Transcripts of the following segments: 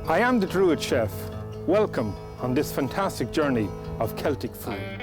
I am the Druid Chef. Welcome on this fantastic journey of Celtic food.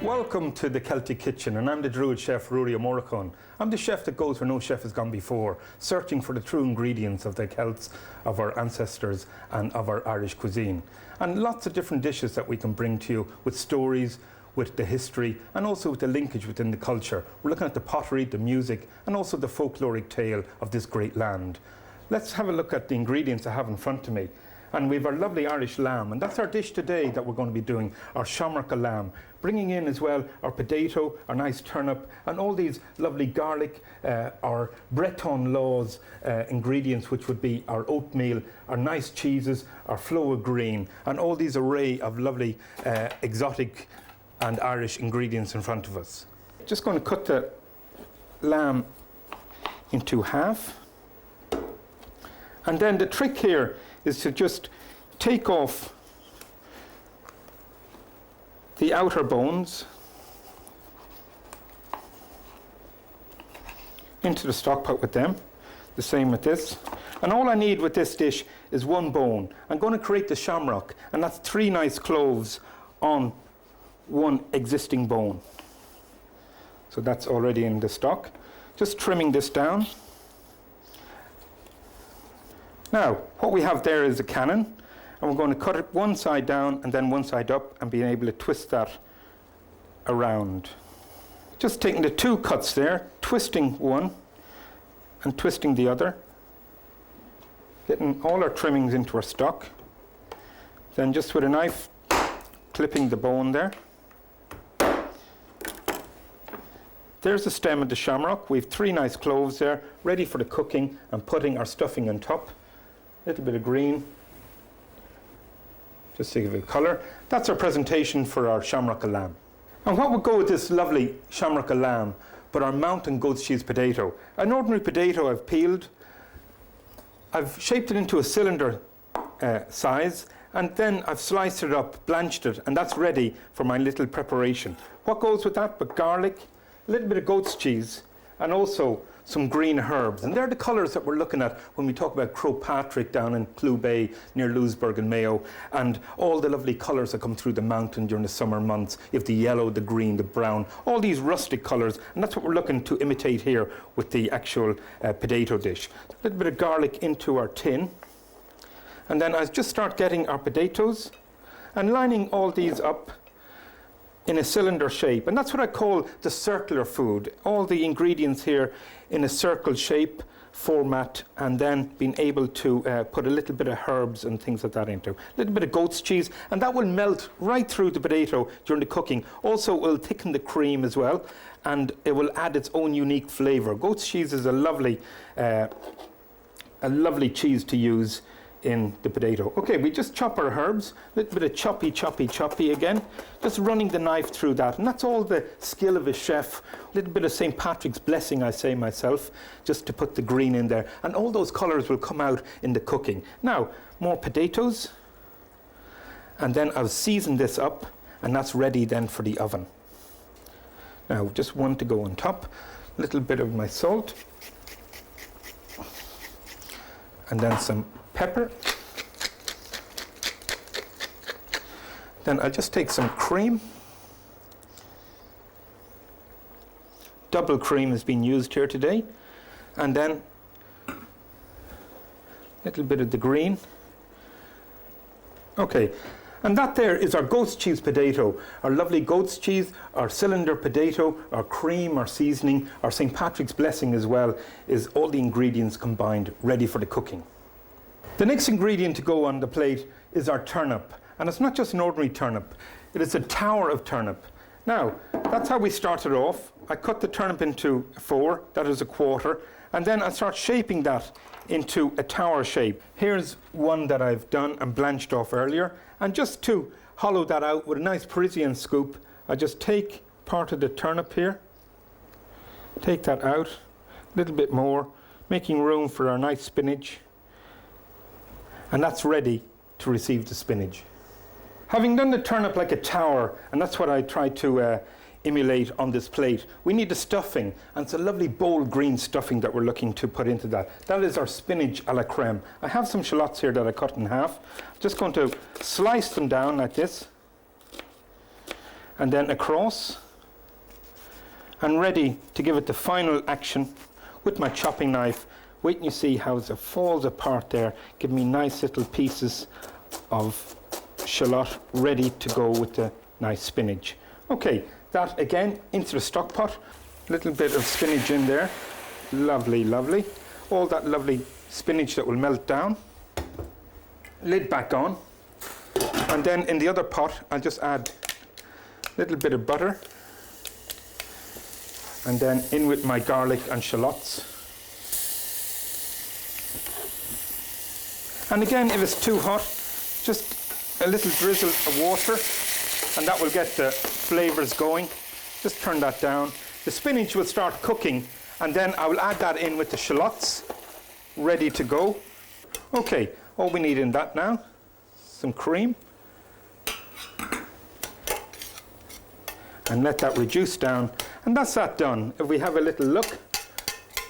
Welcome to the Celtic Kitchen, and I'm the Druid Chef Ruaidhrí O'Morricón. I'm the chef that goes where no chef has gone before, searching for the true ingredients of the Celts, of our ancestors and of our Irish cuisine. And lots of different dishes that we can bring to you with stories, with the history and also with the linkage within the culture. We're looking at the pottery, the music and also the folkloric tale of this great land. Let's have a look at the ingredients I have in front of me. And we have our lovely Irish lamb, and that's our dish today that we're going to be doing, our shamrock lamb. Bringing in as well our potato, our nice turnip, and all these lovely garlic, our Breton laws ingredients, which would be our oatmeal, our nice cheeses, our flow of green, and all these array of lovely exotic and Irish ingredients in front of us. Just going to cut the lamb into half. And then the trick here is to just take off the outer bones into the stock pot with them. The same with this. And all I need with this dish is one bone. I'm going to create the shamrock, and that's 3 nice cloves on one existing bone. So that's already in the stock. Just trimming this down. Now, what we have there is a cannon, and we're going to cut it one side down and then one side up and being able to twist that around. Just taking the 2 cuts there, twisting one and twisting the other, getting all our trimmings into our stock. Then just with a knife, clipping the bone there. There's the stem of the shamrock. We have 3 nice cloves there, ready for the cooking and putting our stuffing on top. A little bit of green, just to give it colour. That's our presentation for our shamrock lamb. And what would go with this lovely shamrock lamb but our mountain goat's cheese potato? An ordinary potato I've peeled, I've shaped it into a cylinder size, and then I've sliced it up, blanched it, and that's ready for my little preparation. What goes with that but garlic, a little bit of goat's cheese, and also some green herbs. And they're the colours that we're looking at when we talk about Crowpatrick down in Clew Bay near Louisburg and Mayo, and all the lovely colours that come through the mountain during the summer months. You have the yellow, the green, the brown, all these rustic colours, and that's what we're looking to imitate here with the actual potato dish. A little bit of garlic into our tin, and then I just start getting our potatoes and lining all these up in a cylinder shape, and that's what I call the circular food. All the ingredients here in a circle shape format, and then being able to put a little bit of herbs and things like that into. A little bit of goat's cheese, and that will melt right through the potato during the cooking. Also, it will thicken the cream as well, and it will add its own unique flavour. Goat's cheese is a lovely cheese to use in the potato. Okay, we just chop our herbs, a little bit of choppy again, just running the knife through that, and that's all the skill of a chef. A little bit of St. Patrick's blessing, I say myself, just to put the green in there, and all those colours will come out in the cooking. Now, more potatoes, and then I'll season this up, and that's ready then for the oven. Now, just one to go on top, a little bit of my salt, and then some pepper. Then I'll just take some cream. Double cream has been used here today. And then a little bit of the green. Okay, and that there is our goat's cheese potato. Our lovely goat's cheese, our cylinder potato, our cream, our seasoning, our St. Patrick's blessing as well, is all the ingredients combined, ready for the cooking. The next ingredient to go on the plate is our turnip. And it's not just an ordinary turnip, it is a tower of turnip. Now, that's how we started off. I cut the turnip into 4, that is a quarter, and then I start shaping that into a tower shape. Here's one that I've done and blanched off earlier, and just to hollow that out with a nice Parisian scoop. I just take part of the turnip here, take that out, a little bit more, making room for our nice spinach. And that's ready to receive the spinach. Having done the turnip like a tower, and that's what I tried to emulate on this plate, we need the stuffing, and it's a lovely bold green stuffing that we're looking to put into that. That is our spinach a la creme. I have some shallots here that I cut in half. I'm just going to slice them down like this, and then across, and ready to give it the final action with my chopping knife. Wait and you see how it falls apart there. Give me nice little pieces of shallot ready to go with the nice spinach. Okay, that again into the stock pot. Little bit of spinach in there. Lovely, lovely. All that lovely spinach that will melt down. Lid back on. And then in the other pot, I'll just add a little bit of butter. And then in with my garlic and shallots. And again, if it's too hot, just a little drizzle of water, and that will get the flavours going. Just turn that down. The spinach will start cooking, and then I will add that in with the shallots, ready to go. Okay, all we need in that now, some cream. And let that reduce down, and that's that done. If we have a little look,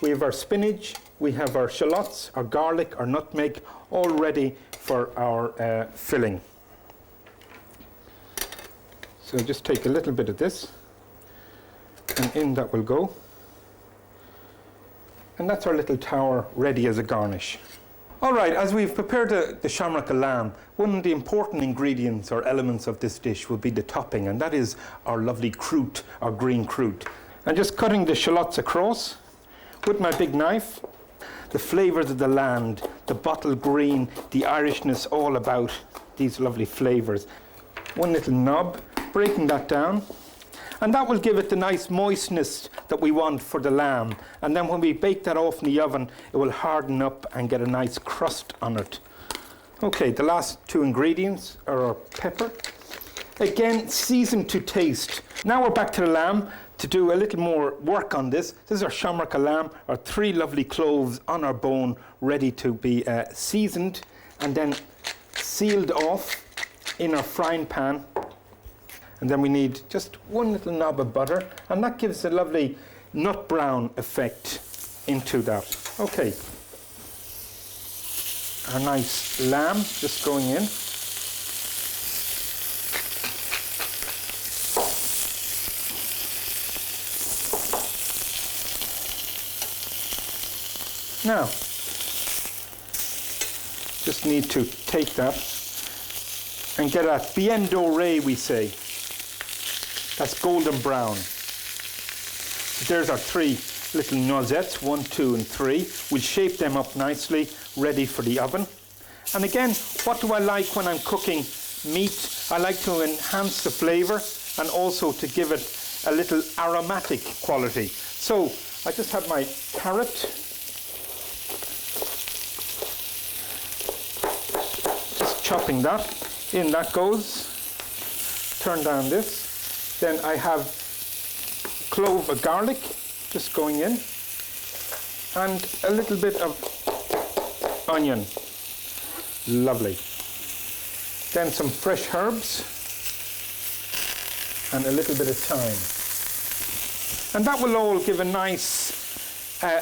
we have our spinach, we have our shallots, our garlic, our nutmeg, all ready for our filling. So just take a little bit of this, and in that will go. And that's our little tower ready as a garnish. All right, as we've prepared the shamrock lamb, one of the important ingredients or elements of this dish will be the topping, and that is our lovely croûte, our green croûte. And just cutting the shallots across with my big knife. The flavours of the land, the bottle green, the Irishness all about these lovely flavours. One little knob, breaking that down. And that will give it the nice moistness that we want for the lamb. And then when we bake that off in the oven, it will harden up and get a nice crust on it. Okay, the last two ingredients are our pepper. Again, seasoned to taste. Now we're back to the lamb to do a little more work on this. This is our shamrock lamb, our 3 lovely cloves on our bone, ready to be seasoned and then sealed off in our frying pan. And then we need just 1 little knob of butter, and that gives a lovely nut brown effect into that. Okay, our nice lamb just going in. Now, just need to take that and get a bien doré, we say. That's golden brown. So there's our 3 little noisettes, 1, 2, and 3. We'll shape them up nicely, ready for the oven. And again, what do I like when I'm cooking meat? I like to enhance the flavour and also to give it a little aromatic quality. So I just have my carrot. Just chopping that. In that goes. Turn down this. Then I have a clove of garlic just going in, and a little bit of onion. Lovely. Then some fresh herbs and a little bit of thyme. And that will all give a nice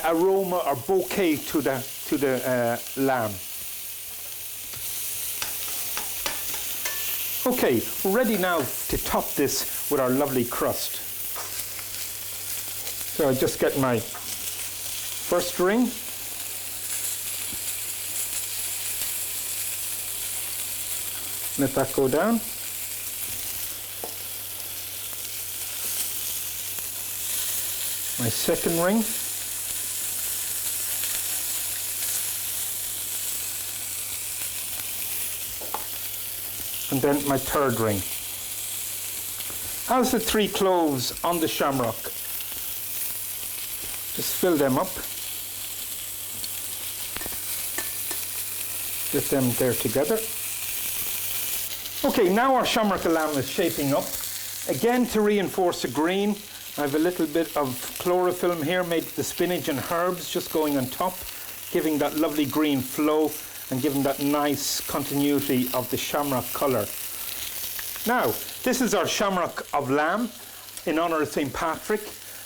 aroma or bouquet to the lamb. Okay, we're ready now to top this with our lovely crust. So I just get my first ring. Let that go down. My second ring. And then my third ring. As the 3 cloves on the shamrock, just fill them up. Get them there together. Okay, now our shamrock lamb is shaping up. Again, to reinforce the green, I have a little bit of chlorophyll here, made the spinach and herbs just going on top, giving that lovely green flow and giving that nice continuity of the shamrock colour. Now, this is our shamrock of lamb in honour of St. Patrick.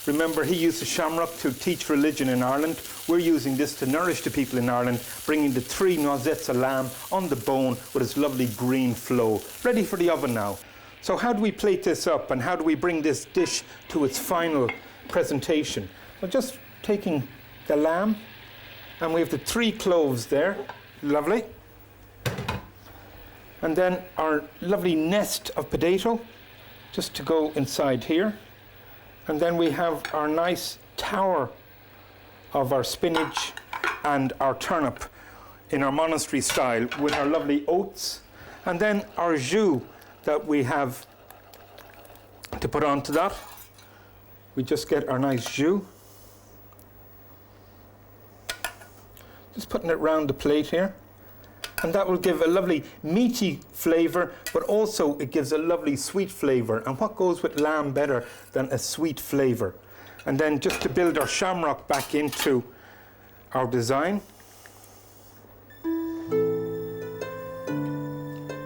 Remember, he used the shamrock to teach religion in Ireland. We're using this to nourish the people in Ireland, bringing the 3 noisettes of lamb on the bone with its lovely green flow. Ready for the oven now. So how do we plate this up and how do we bring this dish to its final presentation? Well, just taking the lamb, and we have the 3 cloves there. Lovely. And then our lovely nest of potato, just to go inside here. And then we have our nice tower of our spinach and our turnip in our monastery style with our lovely oats. And then our jus that we have to put onto that. We just get our nice jus. Just putting it round the plate here. And that will give a lovely meaty flavour, but also it gives a lovely sweet flavour. And what goes with lamb better than a sweet flavour? And then just to build our shamrock back into our design.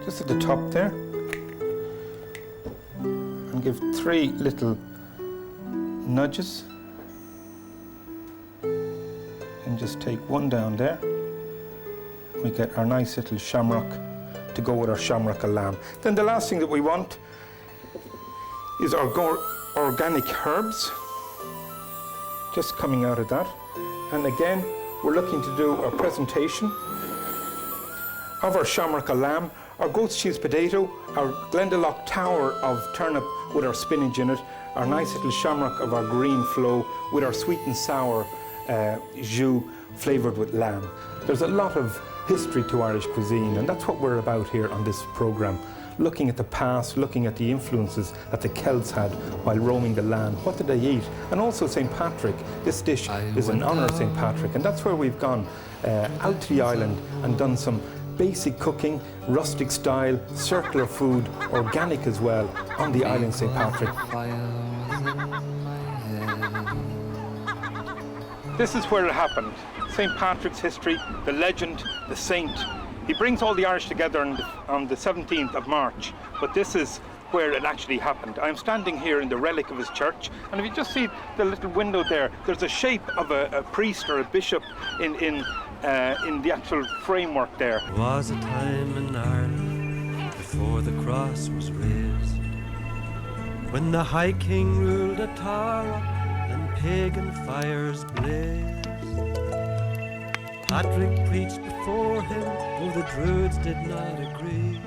Just at the top there. And give 3 little nudges. And just take 1 down there. We get our nice little shamrock to go with our shamrock of lamb. Then the last thing that we want is our organic herbs, just coming out of that. And again, we're looking to do our presentation of our shamrock of lamb, our goat's cheese potato, our Glendalough tower of turnip with our spinach in it, our nice little shamrock of our green flow with our sweet and sour jus flavoured with lamb. There's a lot of history to Irish cuisine, and that's what we're about here on this programme. Looking at the past, looking at the influences that the Celts had while roaming the land. What did they eat? And also St. Patrick. This dish is in honour of St. Patrick, and that's where we've gone out to the island and done some basic cooking, rustic style, circular food, organic as well, on the island St. Patrick. This is where it happened. St. Patrick's history, the legend, the saint. He brings all the Irish together on the 17th of March, but this is where it actually happened. I'm standing here in the relic of his church, and if you just see the little window there, there's a shape of a priest or a bishop in the actual framework there. There was a time in Ireland before the cross was raised, when the High King ruled a Tara and pagan fires blazed. Patrick preached before him, though the Druids did not agree,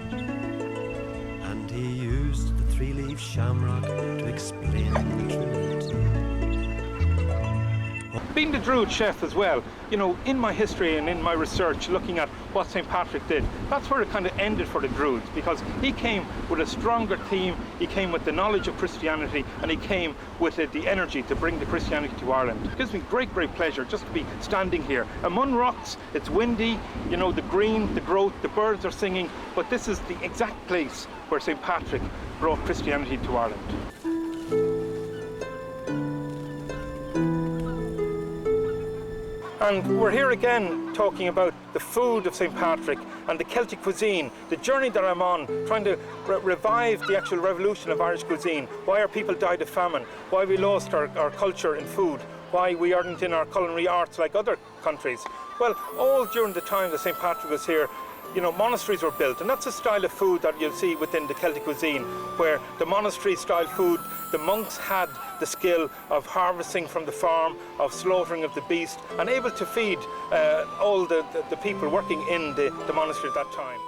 and he used the 3-leaf shamrock to explain the Trinity. Being the Druid chef as well, you know, in my history and in my research, looking at what St. Patrick did, that's where it kind of ended for the Druids, because he came with a stronger theme, he came with the knowledge of Christianity, and he came with the energy to bring the Christianity to Ireland. It gives me great pleasure just to be standing here. Among rocks, it's windy, you know, the green, the growth, the birds are singing, but this is the exact place where St. Patrick brought Christianity to Ireland. And we're here again talking about the food of St. Patrick and the Celtic cuisine, the journey that I'm on, trying to revive the actual revolution of Irish cuisine, why our people died of famine, why we lost our culture in food, why we aren't in our culinary arts like other countries. Well, all during the time that St. Patrick was here, you know, monasteries were built, and that's a style of food that you'll see within the Celtic cuisine, where the monastery style food, the monks had the skill of harvesting from the farm, of slaughtering of the beast, and able to feed all the people working in the monastery at that time.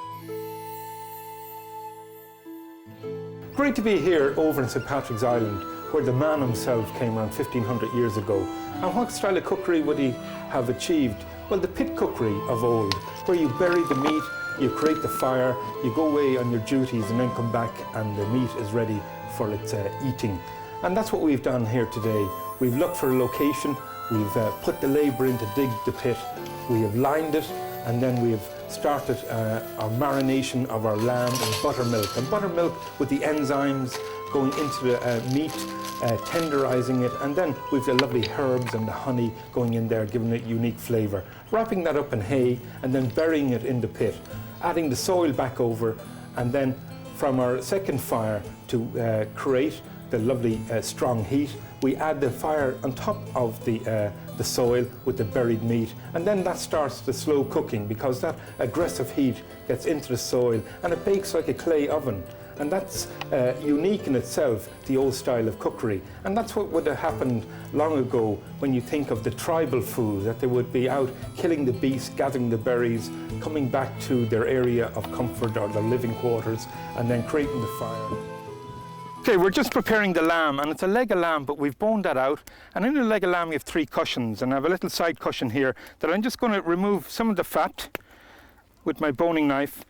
Great to be here over in St. Patrick's Island, where the man himself came around 1500 years ago. And what style of cookery would he have achieved? Well, the pit cookery of old, where you bury the meat, you create the fire, you go away on your duties and then come back and the meat is ready for its eating. And that's what we've done here today. We've looked for a location, we've put the labour in to dig the pit, we have lined it, and then we have started our marination of our lamb in buttermilk. And buttermilk with the enzymes going into the meat, tenderizing it, and then with the lovely herbs and the honey going in there, giving it unique flavour. Wrapping that up in hay and then burying it in the pit, adding the soil back over, and then from our second fire to create the lovely strong heat, we add the fire on top of the soil with the buried meat, and then that starts the slow cooking, because that aggressive heat gets into the soil and it bakes like a clay oven. And that's unique in itself, the old style of cookery. And that's what would have happened long ago when you think of the tribal food, that they would be out killing the beasts, gathering the berries, coming back to their area of comfort or their living quarters, and then creating the fire. Okay, we're just preparing the lamb, and it's a leg of lamb, but we've boned that out. And in the leg of lamb, we have 3 cushions, and I have a little side cushion here that I'm just going to remove some of the fat with my boning knife.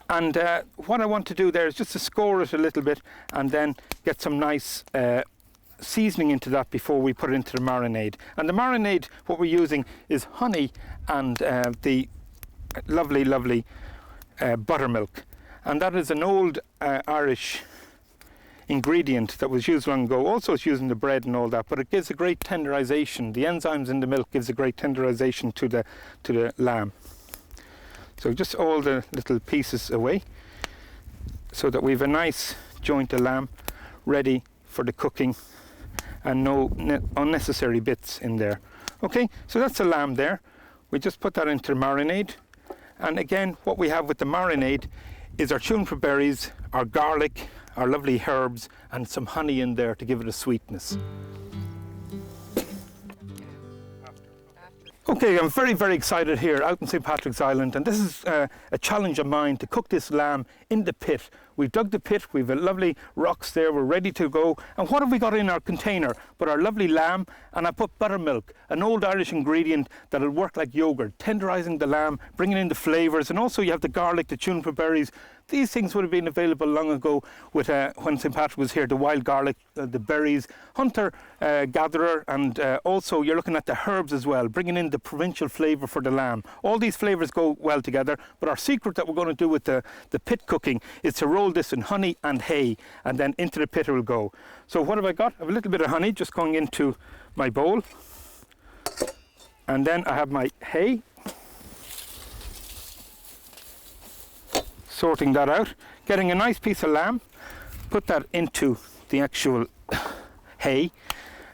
And what I want to do there is just to score it a little bit and then get some nice seasoning into that before we put it into the marinade. And the marinade, what we're using is honey and the lovely, lovely buttermilk. And that is an old Irish ingredient that was used long ago. Also it's used in the bread and all that, but it gives a great tenderization. The enzymes in the milk gives a great tenderization to the lamb. So just all the little pieces away, so that we have a nice joint of lamb ready for the cooking and no unnecessary bits in there. Okay, so that's the lamb there. We just put that into the marinade. And again, what we have with the marinade is our juniper berries, our garlic, our lovely herbs, and some honey in there to give it a sweetness. Okay, I'm very, very excited here out in St. Patrick's Island, and this is a challenge of mine to cook this lamb in the pit. We've dug the pit, we've lovely rocks there, we're ready to go. And what have we got in our container but our lovely lamb? And I put buttermilk, an old Irish ingredient that'll work like yogurt, tenderizing the lamb, bringing in the flavours, and also you have the garlic, the juniper berries. These things would have been available long ago with when St. Patrick was here, the wild garlic, the berries, hunter, gatherer, and also you're looking at the herbs as well, bringing in the provincial flavour for the lamb. All these flavours go well together, but our secret that we're going to do with the pit cooking is to roll this in honey and hay, and then into the pit it will go. So what have I got? I have a little bit of honey just going into my bowl, and then I have my hay. Sorting that out, getting a nice piece of lamb, put that into the actual hay,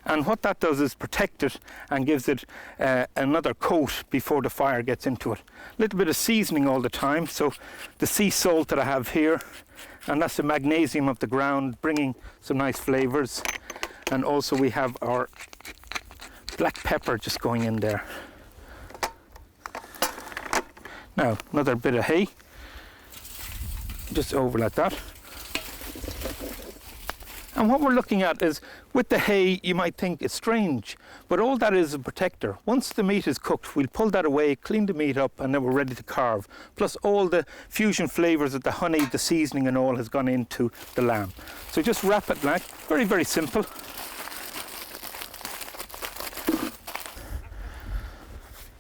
and what that does is protect it and gives it another coat before the fire gets into it. A little bit of seasoning all the time, so the sea salt that I have here, and that's the magnesium of the ground, bringing some nice flavours. And also we have our black pepper just going in there. Now another bit of hay, just over like that. And what we're looking at is, with the hay, you might think it's strange, but all that is a protector. Once the meat is cooked, we'll pull that away, clean the meat up, and then we're ready to carve. Plus all the fusion flavours of the honey, the seasoning and all has gone into the lamb. So just wrap it like, very, very simple.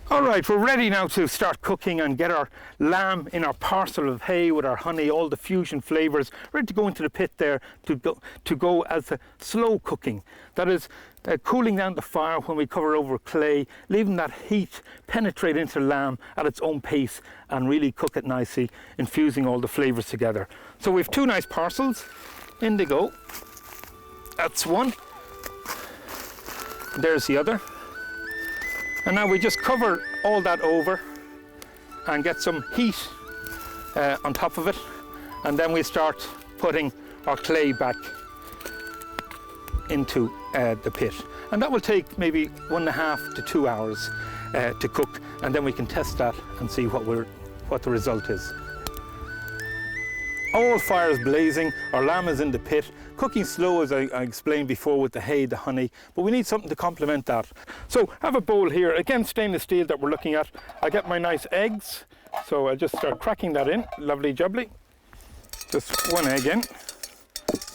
All right, we're ready now to start cooking and get our lamb in our parcel of hay with our honey, all the fusion flavours, ready to go into the pit there to go as a slow cooking. That is cooling down the fire when we cover over clay, leaving that heat penetrate into the lamb at its own pace and really cook it nicely, infusing all the flavours together. So we have 2 nice parcels. In they go. That's one. There's the other. And now we just cover all that over and get some heat on top of it, and then we start putting our clay back into the pit. And that will take maybe 1.5 to 2 hours to cook, and then we can test that and see what the result is. All fires blazing, our lamb is in the pit, cooking slow as I explained before with the hay, the honey, but we need something to complement that. So I have a bowl here, again stainless steel that we're looking at. I get my nice eggs, so I just start cracking that in, lovely jubbly. Just 1 egg in,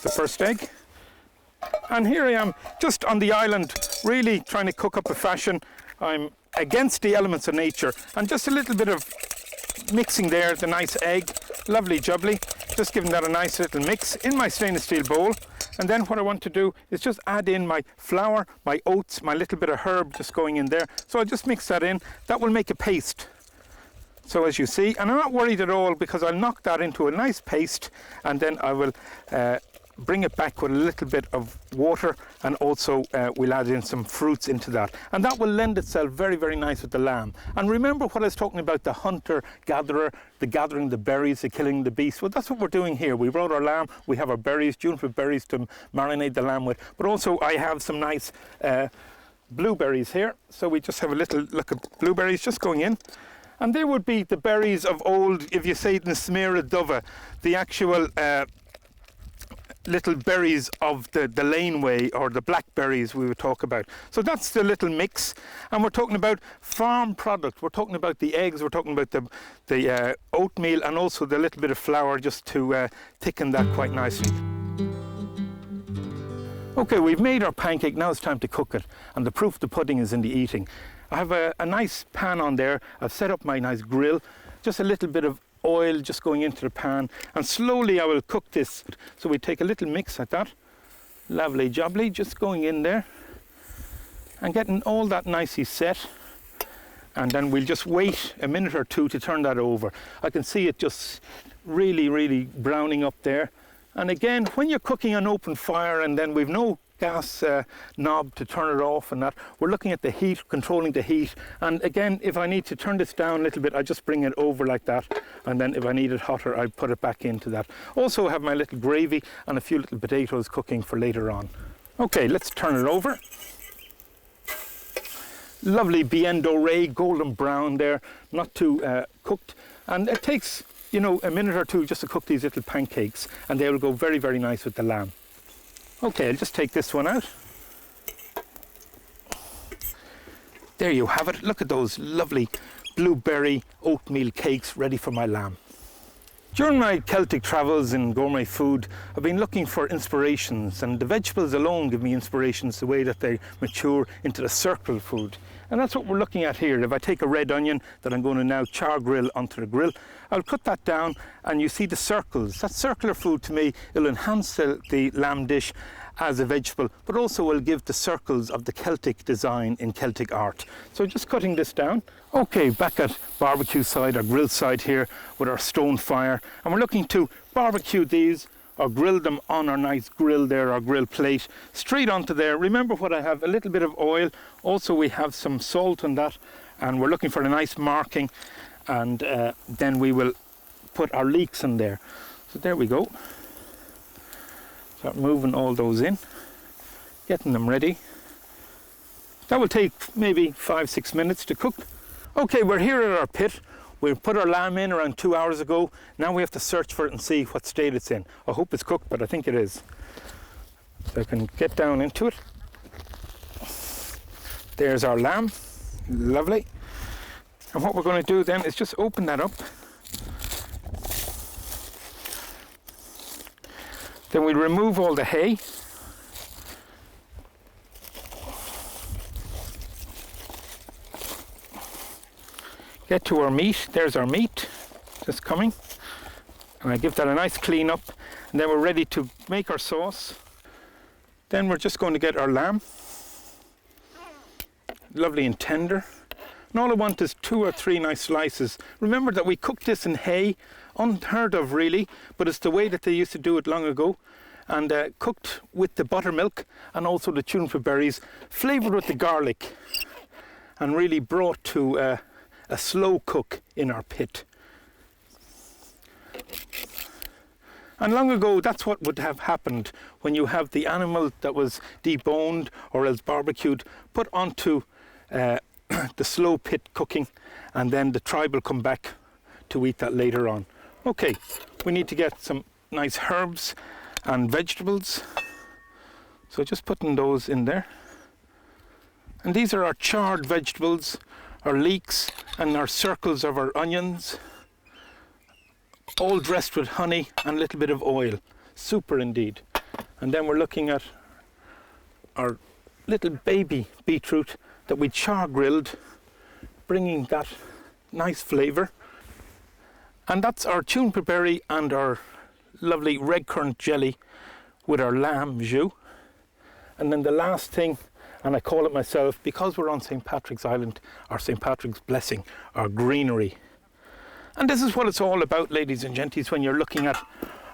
the first egg. And here I am, just on the island, really trying to cook up a fashion. I'm against the elements of nature, and just a little bit of mixing there the nice egg, lovely jubbly, just giving that a nice little mix in my stainless steel bowl. And then what I want to do is just add in my flour, my oats, my little bit of herb just going in there. So I'll just mix that in. That will make a paste. So as you see, and I'm not worried at all because I'll knock that into a nice paste, and then I will bring it back with a little bit of water, and also we'll add in some fruits into that, and that will lend itself very, very nice with the lamb. And remember what I was talking about, the hunter-gatherer, the gathering the berries, the killing the beast. Well, that's what we're doing here. We brought our lamb, we have our berries, juniper berries to marinate the lamb with, but also I have some nice blueberries here. So we just have a little look at blueberries just going in. And they would be the berries of old, if you say the Smera Dova, the actual little berries of the laneway, or the blackberries we would talk about. So that's the little mix, and we're talking about farm product. We're talking about the eggs, we're talking about the oatmeal, and also the little bit of flour just to thicken that quite nicely. Okay, we've made our pancake, now it's time to cook it, and the proof of the pudding is in the eating. I have a nice pan on there. I've set up my nice grill, just a little bit of oil just going into the pan, and slowly I will cook this. So we take a little mix like that, lovely jubbly, just going in there and getting all that nicely set, and then we'll just wait a minute or two to turn that over. I can see it just really browning up there. And again, when you're cooking on open fire and then we've no gas knob to turn it off and that, we're looking at the heat, controlling the heat. And again, if I need to turn this down a little bit, I just bring it over like that, and then if I need it hotter, I put it back into that. Also have my little gravy and a few little potatoes cooking for later on. Okay, let's turn it over. Lovely bien doré, golden brown there, not too cooked, and it takes, you know, a minute or two just to cook these little pancakes, and they will go very, very nice with the lamb. Okay, I'll just take this one out. There you have it. Look at those lovely blueberry oatmeal cakes ready for my lamb. During my Celtic travels in gourmet food, I've been looking for inspirations, and the vegetables alone give me inspirations, the way that they mature into the circle food. And that's what we're looking at here. If I take a red onion that I'm going to now char grill onto the grill, I'll cut that down, and you see the circles. That circular food to me, it'll enhance the lamb dish as a vegetable, but also will give the circles of the Celtic design in Celtic art. So just cutting this down. Okay, back at barbecue side, or grill side here with our stone fire, and we're looking to barbecue these or grill them on our nice grill there, our grill plate, straight onto there. Remember what I have, a little bit of oil. Also we have some salt on that, and we're looking for a nice marking, and then we will put our leeks in there. So there we go. Start moving all those in, getting them ready. That will take maybe 5-6 minutes to cook. Okay, we're here at our pit. We put our lamb in around 2 hours ago. Now we have to search for it and see what state it's in. I hope it's cooked, but I think it is. So I can get down into it. There's our lamb, lovely. And what we're going to do then is just open that up. Then we remove all the hay. Get to our meat. There's our meat, just coming. And I give that a nice clean up, and then we're ready to make our sauce. Then we're just going to get our lamb, lovely and tender. And all I want is 2 or 3 nice slices. Remember that we cooked this in hay, unheard of really, but it's the way that they used to do it long ago. And cooked with the buttermilk and also the juniper berries, flavoured with the garlic, and really brought to a slow cook in our pit. And long ago, that's what would have happened when you have the animal that was deboned or else barbecued, put onto the slow pit cooking, and then the tribe will come back to eat that later on. Okay, we need to get some nice herbs and vegetables. So just putting those in there. And these are our charred vegetables, our leeks, and our circles of our onions, all dressed with honey and a little bit of oil. Super indeed. And then we're looking at our little baby beetroot that we char grilled, bringing that nice flavour. And that's our tunica berry and our lovely red currant jelly with our lamb jus. And then the last thing, and I call it myself, because we're on St. Patrick's Island, our St. Patrick's blessing, our greenery. And this is what it's all about, ladies and gentlemen, when you're looking at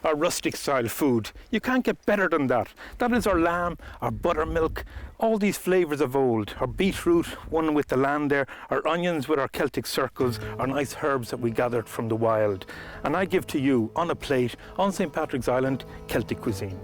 our rustic style food. You can't get better than that. That is our lamb, our buttermilk, all these flavours of old. Our beetroot, one with the land there, our onions with our Celtic circles, our nice herbs that we gathered from the wild. And I give to you, on a plate, on St. Patrick's Island, Celtic cuisine.